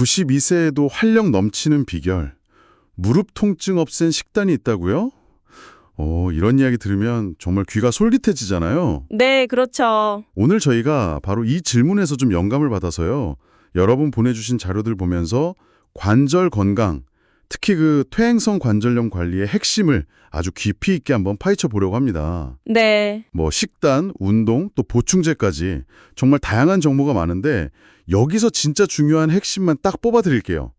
92세에도 활력 넘치는 비결, 무릎 통증 없앤 식단이 있다고요? 이런 이야기 들으면 정말 귀가 솔깃해지잖아요. 네, 그렇죠. 오늘 저희가 바로 이 질문에서 좀 영감을 받아서요. 여러분 보내주신 자료들 보면서 관절 건강, 특히 그 퇴행성 관절염 관리의 핵심을 아주 깊이 있게 한번 파헤쳐 보려고 합니다. 네. 뭐 식단, 운동, 또 보충제까지 정말 다양한 정보가 많은데 여기서 진짜 중요한 핵심만 딱 뽑아 드릴게요.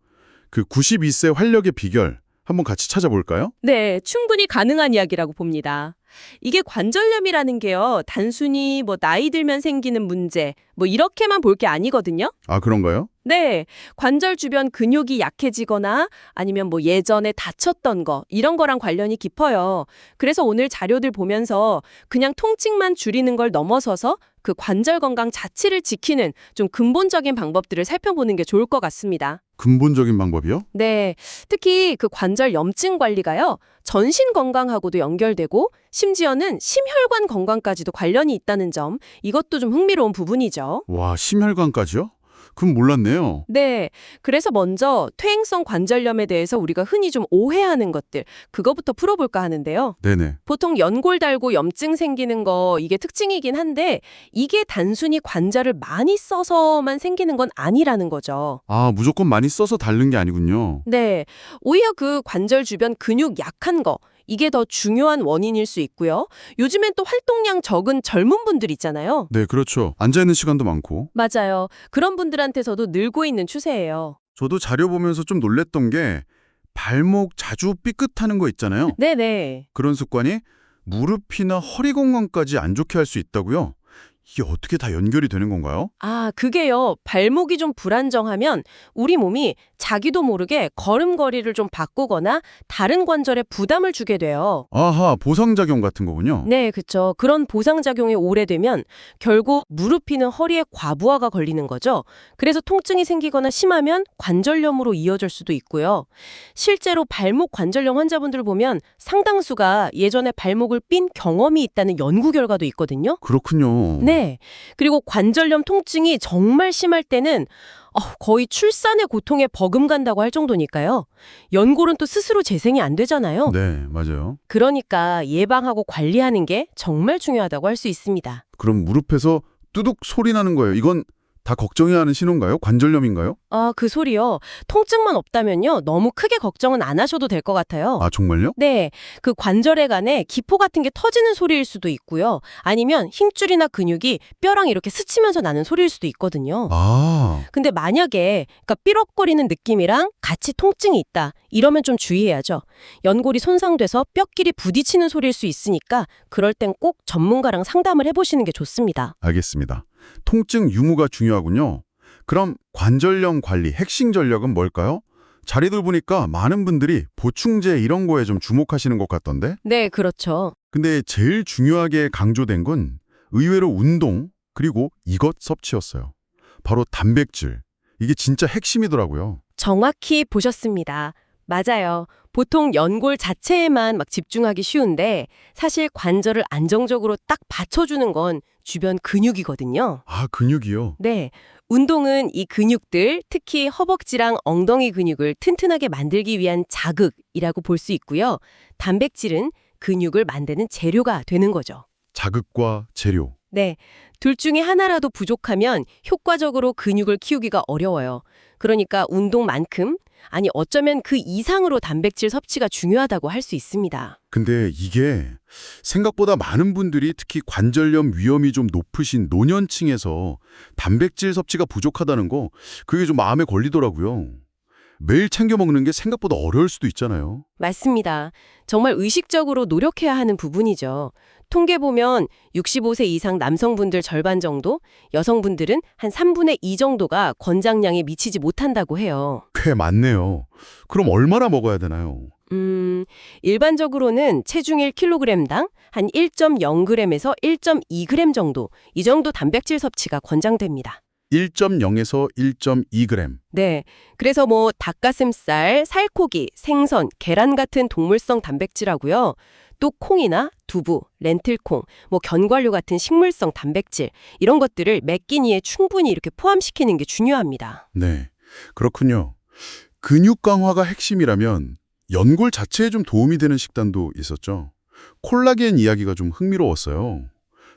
그 92세 활력의 비결 한번 같이 찾아볼까요? 네, 충분히 가능한 이야기라고 봅니다. 이게 관절염이라는 게요, 단순히 나이 들면 생기는 문제, 이렇게만 볼 게 아니거든요. 아, 그런가요? 네, 관절 주변 근육이 약해지거나 아니면 예전에 다쳤던 거, 이런 거랑 관련이 깊어요. 그래서 오늘 자료들 보면서 그냥 통증만 줄이는 걸 넘어서서 그 관절 건강 자체를 지키는 좀 근본적인 방법들을 살펴보는 게 좋을 것 같습니다. 근본적인 방법이요? 네, 특히 그 관절 염증 관리가요, 전신 건강하고도 연결되고 심지어는 심혈관 건강까지도 관련이 있다는 점, 이것도 좀 흥미로운 부분이죠. 와, 심혈관까지요? 그럼 몰랐네요. 네, 그래서 먼저 퇴행성 관절염에 대해서 우리가 흔히 좀 오해하는 것들, 그거부터 풀어볼까 하는데요. 네네. 보통 연골 달고 염증 생기는 거 이게 특징이긴 한데 이게 단순히 관절을 많이 써서만 생기는 건 아니라는 거죠. 아, 무조건 많이 써서 닳는 게 아니군요. 네, 오히려 그 관절 주변 근육 약한 거 이게 더 중요한 원인일 수 있고요. 요즘엔 또 활동량 적은 젊은 분들 있잖아요. 네, 그렇죠. 앉아있는 시간도 많고. 맞아요. 그런 분들한테서도 늘고 있는 추세예요. 저도 자료 보면서 좀 놀랬던 게 발목 자주 삐끗하는 거 있잖아요. 네네. 그런 습관이 무릎이나 허리 건강까지 안 좋게 할 수 있다고요? 이게 어떻게 다 연결이 되는 건가요? 아, 그게요. 발목이 좀 불안정하면 우리 몸이 자기도 모르게 걸음걸이를 좀 바꾸거나 다른 관절에 부담을 주게 돼요. 아하, 보상작용 같은 거군요. 네, 그쵸. 그런 보상작용이 오래되면 결국 무릎이나 허리에 과부하가 걸리는 거죠. 그래서 통증이 생기거나 심하면 관절염으로 이어질 수도 있고요. 실제로 발목 관절염 환자분들 보면 상당수가 예전에 발목을 삔 경험이 있다는 연구 결과도 있거든요. 그렇군요. 네. 그리고 관절염 통증이 정말 심할 때는 거의 출산의 고통에 버금간다고 할 정도니까요. 연골은 또 스스로 재생이 안 되잖아요. 네, 맞아요. 그러니까 예방하고 관리하는 게 정말 중요하다고 할 수 있습니다. 그럼 무릎에서 뚜둑 소리 나는 거예요. 이건 다 걱정해야 하는 신호인가요? 관절염인가요? 아, 그 소리요. 통증만 없다면요. 너무 크게 걱정은 안 하셔도 될 것 같아요. 아, 정말요? 네, 그 관절에 간에 기포 같은 게 터지는 소리일 수도 있고요. 아니면 힘줄이나 근육이 뼈랑 이렇게 스치면서 나는 소리일 수도 있거든요. 아, 근데 만약에 삐걱거리는 느낌이랑 같이 통증이 있다. 이러면 좀 주의해야죠. 연골이 손상돼서 뼈끼리 부딪히는 소리일 수 있으니까 그럴 땐 꼭 전문가랑 상담을 해보시는 게 좋습니다. 알겠습니다. 통증 유무가 중요하군요. 그럼 관절염 관리 핵심 전략은 뭘까요? 자리들 보니까 많은 분들이 보충제 이런 거에 좀 주목하시는 것 같던데? 네, 그렇죠. 근데 제일 중요하게 강조된 건 의외로 운동, 그리고 이것 섭취였어요. 바로 단백질. 이게 진짜 핵심이더라고요. 정확히 보셨습니다. 맞아요. 보통 연골 자체에만 집중하기 쉬운데 사실 관절을 안정적으로 딱 받쳐주는 건 주변 근육이거든요. 아, 근육이요? 네. 운동은 이 근육들, 특히 허벅지랑 엉덩이 근육을 튼튼하게 만들기 위한 자극이라고 볼 수 있고요. 단백질은 근육을 만드는 재료가 되는 거죠. 자극과 재료. 네. 둘 중에 하나라도 부족하면 효과적으로 근육을 키우기가 어려워요. 그러니까 운동만큼, 아니 어쩌면 그 이상으로 단백질 섭취가 중요하다고 할 수 있습니다. 근데 이게 생각보다 많은 분들이 특히 관절염 위험이 좀 높으신 노년층에서 단백질 섭취가 부족하다는 거 그게 좀 마음에 걸리더라고요. 매일 챙겨 먹는 게 생각보다 어려울 수도 있잖아요. 맞습니다. 정말 의식적으로 노력해야 하는 부분이죠. 통계 보면 65세 이상 남성분들 절반 정도, 여성분들은 한 3분의 2 정도가 권장량에 미치지 못한다고 해요. 꽤 많네요. 그럼 얼마나 먹어야 되나요? 일반적으로는 체중 1kg당 한 1.0g에서 1.2g 정도, 이 정도 단백질 섭취가 권장됩니다. 1.0에서 1.2g. 네. 그래서 닭가슴살, 살코기, 생선, 계란 같은 동물성 단백질하고요. 또 콩이나 두부, 렌틸콩, 견과류 같은 식물성 단백질 이런 것들을 매 끼니에 충분히 이렇게 포함시키는 게 중요합니다. 네. 그렇군요. 근육 강화가 핵심이라면 연골 자체에 좀 도움이 되는 식단도 있었죠. 콜라겐 이야기가 좀 흥미로웠어요.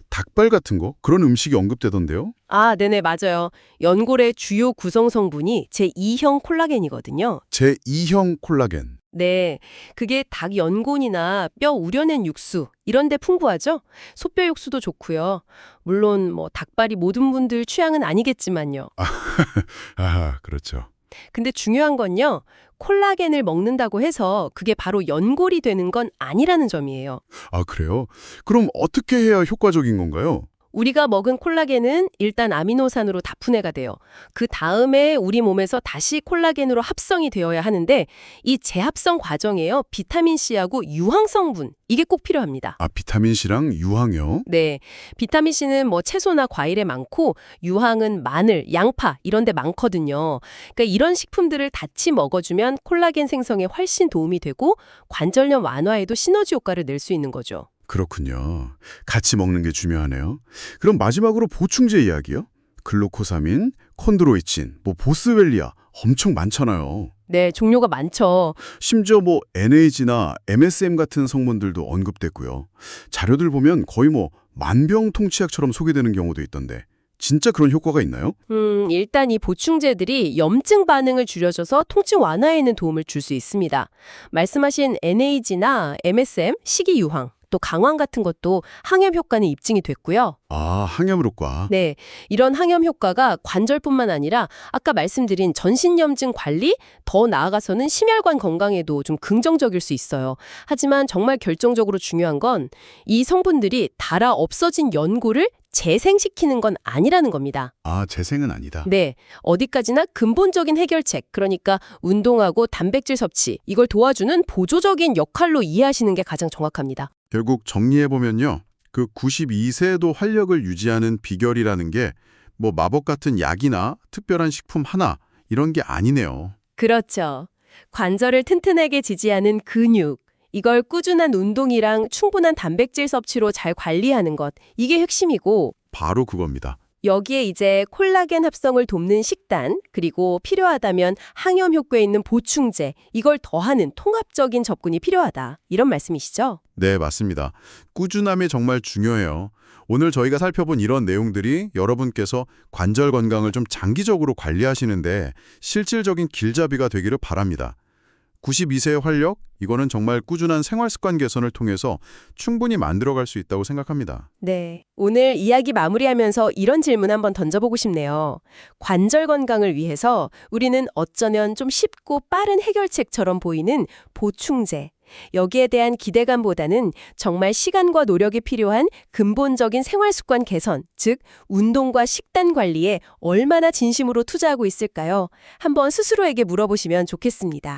닭발 같은 거? 그런 음식이 언급되던데요? 아, 네네, 맞아요. 연골의 주요 구성 성분이 제2형 콜라겐이거든요. 제2형 콜라겐. 네, 그게 닭 연골이나 뼈 우려낸 육수 이런 데 풍부하죠? 소뼈 육수도 좋고요. 물론 뭐 닭발이 모든 분들 취향은 아니겠지만요. 아, 그렇죠. 근데 중요한 건요. 콜라겐을 먹는다고 해서 그게 바로 연골이 되는 건 아니라는 점이에요. 아, 그래요? 그럼 어떻게 해야 효과적인 건가요? 우리가 먹은 콜라겐은 일단 아미노산으로 다분해가 돼요. 그 다음에 우리 몸에서 다시 콜라겐으로 합성이 되어야 하는데 이 재합성 과정에요. 비타민C하고 유황성분 이게 꼭 필요합니다. 아, 비타민C랑 유황이요? 네, 비타민C는 뭐 채소나 과일에 많고 유황은 마늘, 양파 이런 데 많거든요. 그러니까 이런 식품들을 같이 먹어주면 콜라겐 생성에 훨씬 도움이 되고 관절염 완화에도 시너지 효과를 낼 수 있는 거죠. 그렇군요. 같이 먹는 게 중요하네요. 그럼 마지막으로 보충제 이야기요? 글루코사민, 콘드로이친, 보스웰리아 엄청 많잖아요. 네, 종류가 많죠. 심지어 NAG나 MSM 같은 성분들도 언급됐고요. 자료들 보면 거의 만병통치약처럼 소개되는 경우도 있던데 진짜 그런 효과가 있나요? 일단 이 보충제들이 염증 반응을 줄여줘서 통증 완화에는 도움을 줄 수 있습니다. 말씀하신 NAG나 MSM, 식이유황, 또 강황 같은 것도 항염 효과는 입증이 됐고요. 아, 항염 효과. 네, 이런 항염 효과가 관절뿐만 아니라 아까 말씀드린 전신염증 관리, 더 나아가서는 심혈관 건강에도 좀 긍정적일 수 있어요. 하지만 정말 결정적으로 중요한 건 이 성분들이 달아 없어진 연골을 재생시키는 건 아니라는 겁니다. 아, 재생은 아니다. 네, 어디까지나 근본적인 해결책, 그러니까 운동하고 단백질 섭취, 이걸 도와주는 보조적인 역할로 이해하시는 게 가장 정확합니다. 결국 정리해보면요. 그 92세에도 활력을 유지하는 비결이라는 게 마법 같은 약이나 특별한 식품 하나 이런 게 아니네요. 그렇죠. 관절을 튼튼하게 지지하는 근육, 이걸 꾸준한 운동이랑 충분한 단백질 섭취로 잘 관리하는 것, 이게 핵심이고 바로 그겁니다. 여기에 이제 콜라겐 합성을 돕는 식단, 그리고 필요하다면 항염 효과에 있는 보충제, 이걸 더하는 통합적인 접근이 필요하다. 이런 말씀이시죠? 네, 맞습니다. 꾸준함이 정말 중요해요. 오늘 저희가 살펴본 이런 내용들이 여러분께서 관절 건강을 좀 장기적으로 관리하시는데 실질적인 길잡이가 되기를 바랍니다. 92세의 활력, 이거는 정말 꾸준한 생활 습관 개선을 통해서 충분히 만들어갈 수 있다고 생각합니다. 네. 오늘 이야기 마무리하면서 이런 질문 한번 던져보고 싶네요. 관절 건강을 위해서 우리는 어쩌면 좀 쉽고 빠른 해결책처럼 보이는 보충제, 여기에 대한 기대감보다는 정말 시간과 노력이 필요한 근본적인 생활 습관 개선, 즉 운동과 식단 관리에 얼마나 진심으로 투자하고 있을까요? 한번 스스로에게 물어보시면 좋겠습니다.